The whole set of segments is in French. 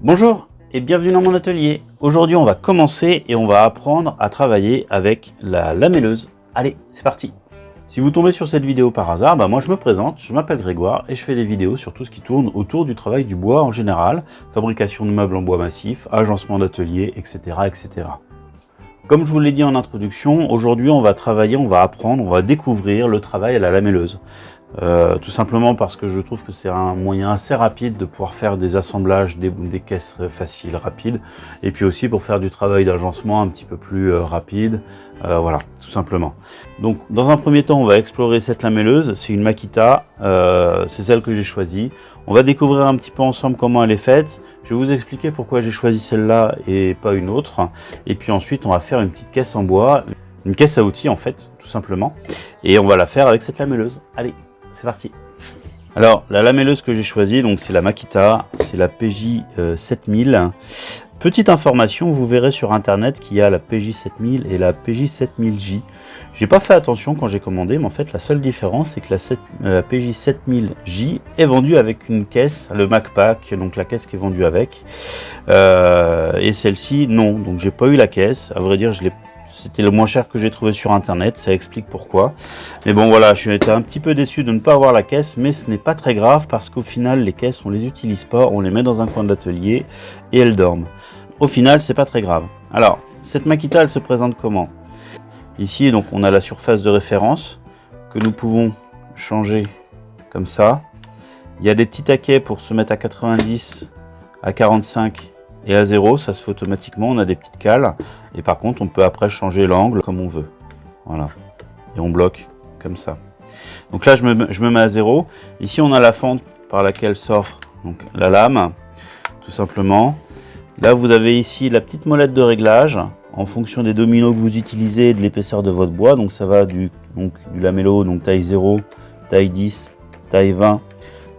Bonjour et bienvenue dans mon atelier. Aujourd'hui on va commencer et on va apprendre à travailler avec la lamelleuse. Allez, c'est parti. Si vous tombez sur cette vidéo par hasard, moi je me présente, je m'appelle Grégoire et je fais des vidéos sur tout ce qui tourne autour du travail du bois en général, fabrication de meubles en bois massif, agencement d'atelier, etc., etc. Comme je vous l'ai dit en introduction, aujourd'hui on va travailler, on va apprendre, on va découvrir le travail à la lamelleuse. Tout simplement parce que je trouve que c'est un moyen assez rapide de pouvoir faire des assemblages, des caisses faciles, rapides, et puis aussi pour faire du travail d'agencement un petit peu plus rapide, voilà, tout simplement. Donc dans un premier temps, on va explorer cette lamelleuse, c'est une Makita, c'est celle que j'ai choisie. On va découvrir un petit peu ensemble comment elle est faite, je vais vous expliquer pourquoi j'ai choisi celle-là et pas une autre, et puis ensuite on va faire une petite caisse en bois, une caisse à outils en fait, tout simplement, et on va la faire avec cette lamelleuse. Allez, c'est parti. Alors la lamelleuse que j'ai choisie, donc c'est la Makita, c'est la PJ 7000. Petite information, vous verrez sur internet qu'il y a la PJ 7000 et la PJ 7000J. J'ai pas fait attention quand j'ai commandé, mais en fait la seule différence c'est que la PJ 7000J est vendue avec une caisse, le MacPack, donc la caisse qui est vendue avec. Et celle-ci non, donc j'ai pas eu la caisse. À vrai dire, c'était le moins cher que j'ai trouvé sur internet, ça explique pourquoi. Mais bon voilà, je suis été un petit peu déçu de ne pas avoir la caisse, mais ce n'est pas très grave parce qu'au final les caisses on les utilise pas, on les met dans un coin de l'atelier et elles dorment. Au final c'est pas très grave. Alors cette Makita elle se présente comment? Ici donc on a la surface de référence que nous pouvons changer comme ça. Il y a des petits taquets pour se mettre à 90, à 45 et à 0, ça se fait automatiquement, on a des petites cales. Et par contre, on peut après changer l'angle comme on veut. Voilà. Et on bloque comme ça. Donc là, je me mets à 0. Ici, on a la fente par laquelle sort donc, la lame, tout simplement. Là, vous avez ici la petite molette de réglage en fonction des dominos que vous utilisez et de l'épaisseur de votre bois. Donc ça va du lamello, donc taille 0, taille 10, taille 20,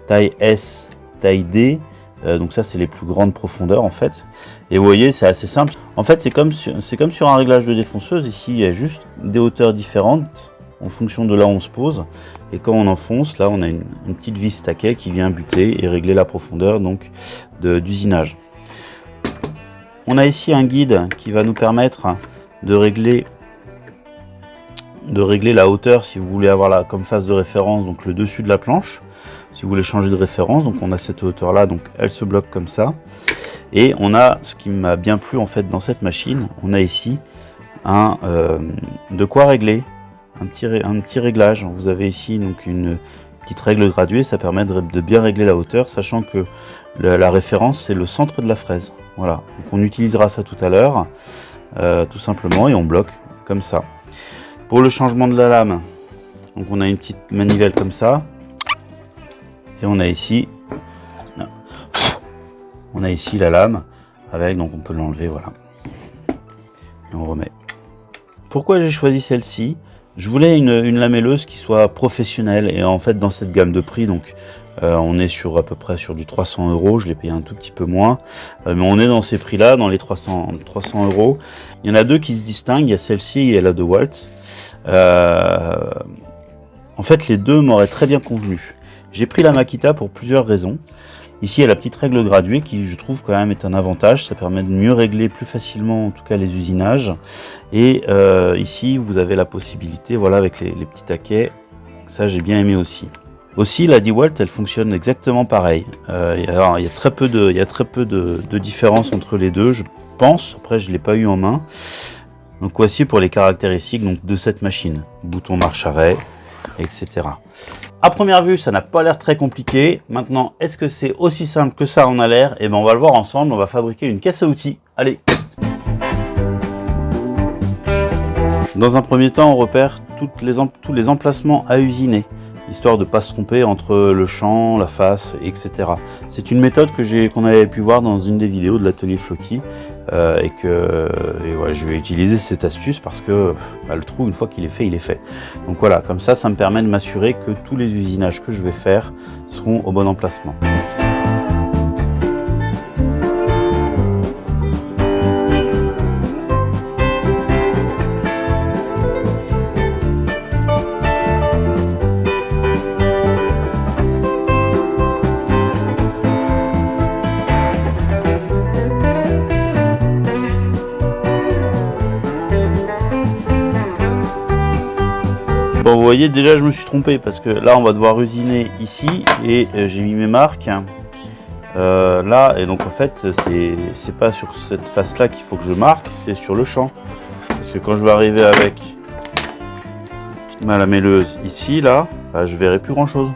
taille S, taille D. Donc ça c'est les plus grandes profondeurs en fait, et vous voyez c'est assez simple en fait, c'est comme sur un réglage de défonceuse. Ici il y a juste des hauteurs différentes en fonction de là où on se pose, et quand on enfonce là on a une petite vis taquet qui vient buter et régler la profondeur donc d'usinage. On a ici un guide qui va nous permettre de régler la hauteur si vous voulez avoir là comme face de référence donc le dessus de la planche. Si vous voulez changer de référence, donc on a cette hauteur là, donc elle se bloque comme ça. Et on a, ce qui m'a bien plu en fait dans cette machine, on a ici de quoi régler, un petit réglage. Vous avez ici donc une petite règle graduée, ça permet de bien régler la hauteur, sachant que la référence c'est le centre de la fraise. Voilà, donc on utilisera ça tout à l'heure, tout simplement, et on bloque comme ça. Pour le changement de la lame, donc on a une petite manivelle comme ça. Et on a ici la lame avec, donc on peut l'enlever, voilà. Et on remet. Pourquoi j'ai choisi celle-ci? Je voulais une lamelleuse qui soit professionnelle, et en fait dans cette gamme de prix, donc on est à peu près sur du 300 €. Je l'ai payé un tout petit peu moins, mais on est dans ces prix-là, dans les 300 €. Il y en a deux qui se distinguent, il y a celle-ci et la DeWalt. En fait, les deux m'auraient très bien convenu. J'ai pris la Makita pour plusieurs raisons. Ici, il y a la petite règle graduée qui, je trouve, quand même est un avantage. Ça permet de mieux régler plus facilement, en tout cas, les usinages. Et ici, vous avez la possibilité, voilà, avec les petits taquets. Ça, j'ai bien aimé aussi. Aussi, la DeWalt, elle fonctionne exactement pareil. Il y a très peu de différence entre les deux, je pense. Après, je ne l'ai pas eu en main. Donc, voici pour les caractéristiques donc, de cette machine. Bouton marche-arrêt, etc. À première vue, ça n'a pas l'air très compliqué. Maintenant, est-ce que c'est aussi simple que ça en a l'air? Et on va le voir ensemble, on va fabriquer une caisse à outils. Allez! Dans un premier temps, on repère tous les emplacements à usiner, histoire de ne pas se tromper entre le champ, la face, etc. C'est une méthode qu'on avait pu voir dans une des vidéos de l'atelier Floki. Et ouais, je vais utiliser cette astuce parce que le trou, une fois qu'il est fait, il est fait. Donc voilà, comme ça me permet de m'assurer que tous les usinages que je vais faire seront au bon emplacement. Bon, vous voyez, déjà je me suis trompé parce que là on va devoir usiner ici et j'ai mis mes marques là, et donc en fait c'est pas sur cette face là qu'il faut que je marque, c'est sur le champ, parce que quand je vais arriver avec ma lamelleuse ici là, bah, je verrai plus grand chose.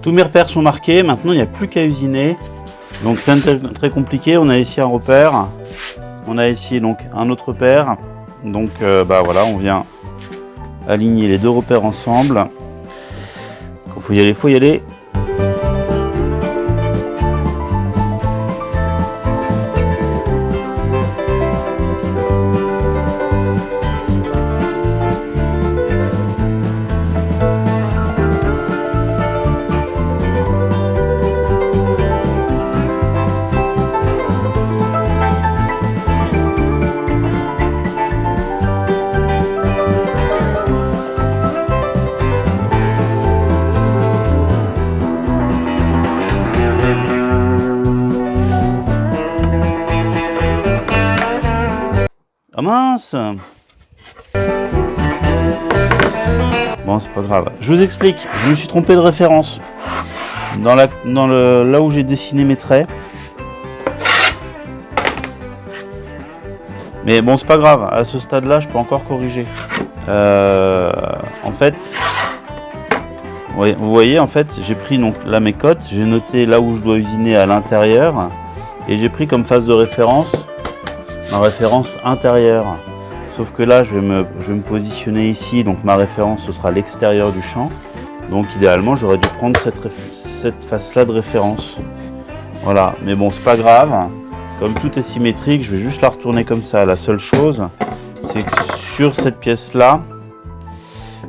Tous mes repères sont marqués, maintenant il n'y a plus qu'à usiner. Donc rien de très compliqué, on a ici un repère, on a ici donc un autre repère. Donc bah voilà, on vient aligner les deux repères ensemble. Quand faut y aller, faut y aller. Ah mince! Bon, c'est pas grave. Je vous explique, je me suis trompé de référence. Là où j'ai dessiné mes traits. Mais bon, c'est pas grave, à ce stade-là, je peux encore corriger. En fait, vous voyez, en fait, j'ai pris donc là mes cotes, j'ai noté là où je dois usiner à l'intérieur, et j'ai pris comme phase de référence ma référence intérieure. Sauf que là, je vais me positionner ici, donc ma référence, ce sera l'extérieur du champ. Donc idéalement, j'aurais dû prendre cette face-là de référence. Voilà, mais bon, c'est pas grave. Comme tout est symétrique, je vais juste la retourner comme ça. La seule chose, c'est que sur cette pièce-là,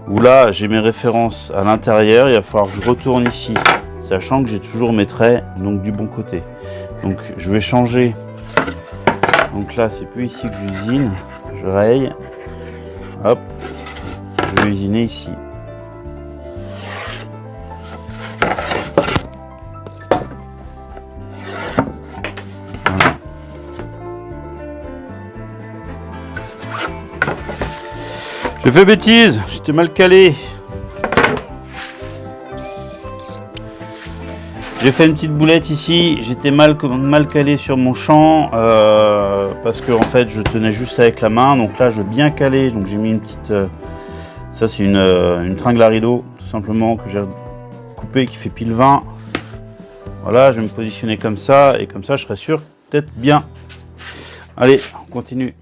où là, j'ai mes références à l'intérieur, il va falloir que je retourne ici, sachant que j'ai toujours mes traits donc du bon côté. Donc je vais changer. Donc là, c'est plus ici que j'usine, je raye, hop, je vais usiner ici. Voilà. J'ai fait bêtise, j'étais mal calé. J'ai fait une petite boulette ici, j'étais mal calé sur mon champ parce que en fait je tenais juste avec la main, donc là je vais bien caler, donc j'ai mis une petite, ça c'est une tringle à rideau tout simplement que j'ai coupée qui fait pile 20. Voilà, je vais me positionner comme ça et comme ça je serai sûr d'être bien. Allez, on continue.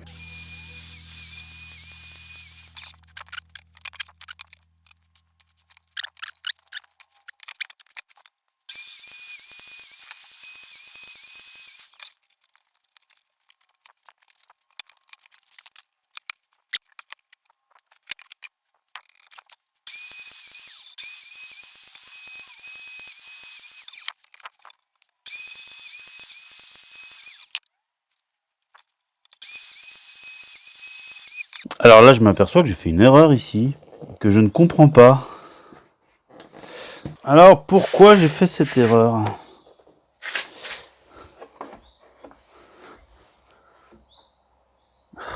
Alors là, je m'aperçois que j'ai fait une erreur ici, que je ne comprends pas. Alors, pourquoi j'ai fait cette erreur?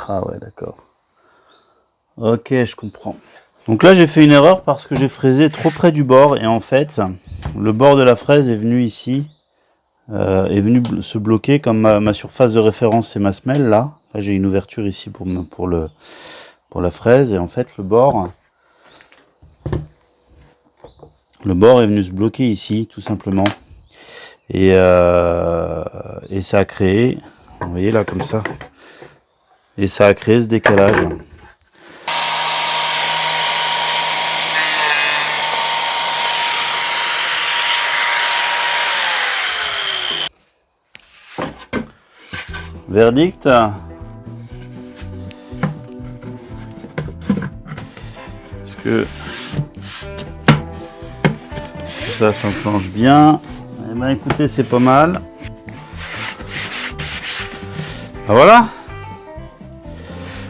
Ah ouais, d'accord. Ok, je comprends. Donc là, j'ai fait une erreur parce que j'ai fraisé trop près du bord, et en fait, le bord de la fraise est venu ici, est venu se bloquer comme ma surface de référence, c'est ma semelle, là. Là, j'ai une ouverture ici pour la fraise, et en fait le bord est venu se bloquer ici tout simplement, et ça a créé, vous voyez là comme ça, et ça a créé ce décalage. Verdict. Est-ce que ça s'enclenche bien. Eh ben écoutez, c'est pas mal. Ben voilà.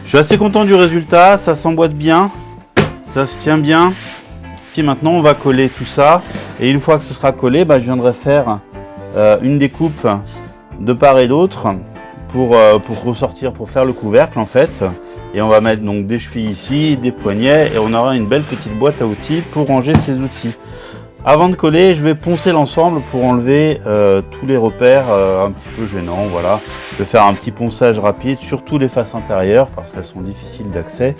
Je suis assez content du résultat, ça s'emboîte bien, ça se tient bien. Puis maintenant on va coller tout ça. Et une fois que ce sera collé, je viendrai faire une découpe de part et d'autre pour ressortir, pour faire le couvercle en fait. Et on va mettre donc des chevilles ici, des poignets, et on aura une belle petite boîte à outils pour ranger ces outils. Avant de coller, je vais poncer l'ensemble pour enlever tous les repères un petit peu gênants. Voilà. Je vais faire un petit ponçage rapide, surtout les faces intérieures parce qu'elles sont difficiles d'accès.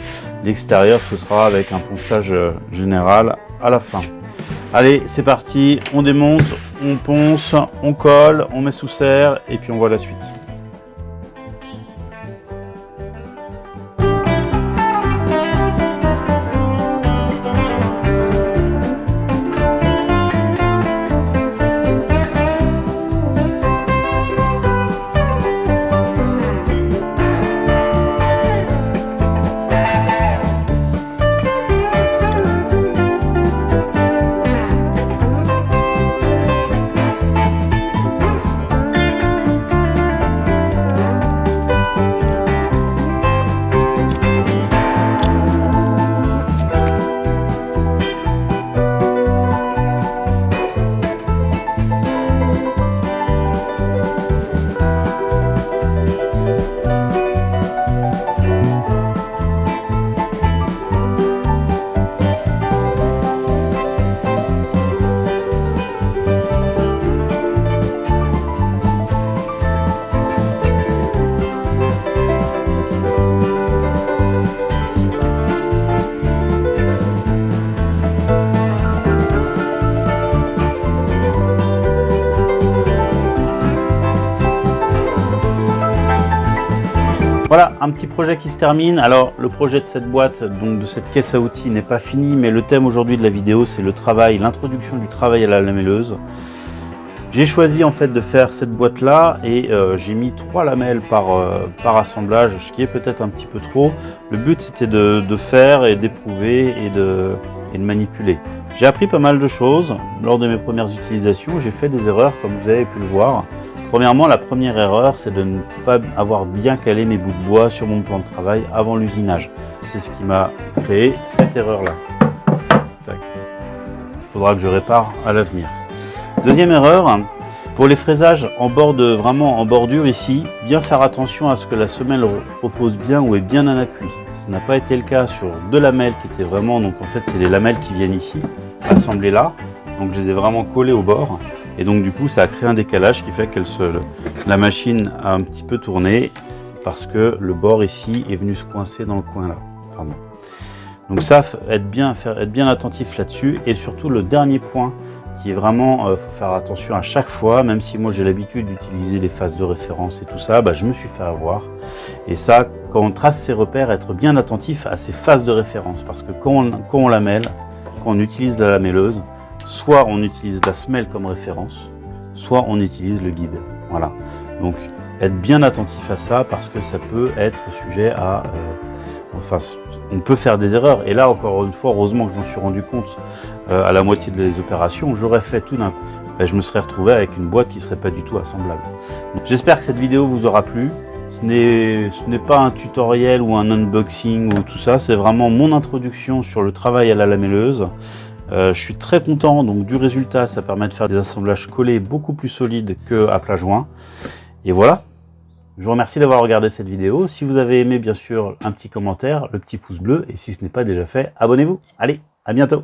L'extérieur, ce sera avec un ponçage général à la fin. Allez, c'est parti, on démonte, on ponce, on colle, on met sous serre et puis on voit la suite. Voilà, un petit projet qui se termine. Alors, le projet de cette boîte, donc de cette caisse à outils, n'est pas fini, mais le thème aujourd'hui de la vidéo, c'est le travail, l'introduction du travail à la lamelleuse. J'ai choisi en fait de faire cette boîte-là et j'ai mis 3 lamelles par assemblage, ce qui est peut-être un petit peu trop. Le but, c'était de faire et d'éprouver et de manipuler. J'ai appris pas mal de choses lors de mes premières utilisations. J'ai fait des erreurs, comme vous avez pu le voir. Premièrement, la première erreur, c'est de ne pas avoir bien calé mes bouts de bois sur mon plan de travail avant l'usinage. C'est ce qui m'a créé cette erreur-là. Il faudra que je répare à l'avenir. Deuxième erreur, pour les fraisages vraiment en bordure ici, bien faire attention à ce que la semelle repose bien ou est bien en appui. Ça n'a pas été le cas sur 2 lamelles qui étaient vraiment, donc en fait c'est les lamelles qui viennent ici, assemblées là. Donc je les ai vraiment collées au bord. Et donc du coup ça a créé un décalage qui fait que la machine a un petit peu tourné parce que le bord ici est venu se coincer dans le coin là. Enfin bon. Donc ça, être bien attentif là-dessus. Et surtout le dernier point qui est vraiment, faut faire attention à chaque fois, même si moi j'ai l'habitude d'utiliser les faces de référence et tout ça, je me suis fait avoir. Et ça, quand on trace ses repères, être bien attentif à ces faces de référence. Parce que quand on lamelle, quand on utilise la lamelleuse, soit on utilise la semelle comme référence, soit on utilise le guide. Voilà. Donc, être bien attentif à ça parce que ça peut être sujet à... on peut faire des erreurs. Et là, encore une fois, heureusement que je m'en suis rendu compte à la moitié des opérations. J'aurais fait tout d'un coup. Je me serais retrouvé avec une boîte qui ne serait pas du tout assemblable. J'espère que cette vidéo vous aura plu. Ce n'est pas un tutoriel ou un unboxing ou tout ça. C'est vraiment mon introduction sur le travail à la lamelleuse. Je suis très content donc du résultat, ça permet de faire des assemblages collés beaucoup plus solides qu'à plat joint. Et voilà, je vous remercie d'avoir regardé cette vidéo. Si vous avez aimé, bien sûr, un petit commentaire, le petit pouce bleu, et si ce n'est pas déjà fait, abonnez-vous. Allez, à bientôt.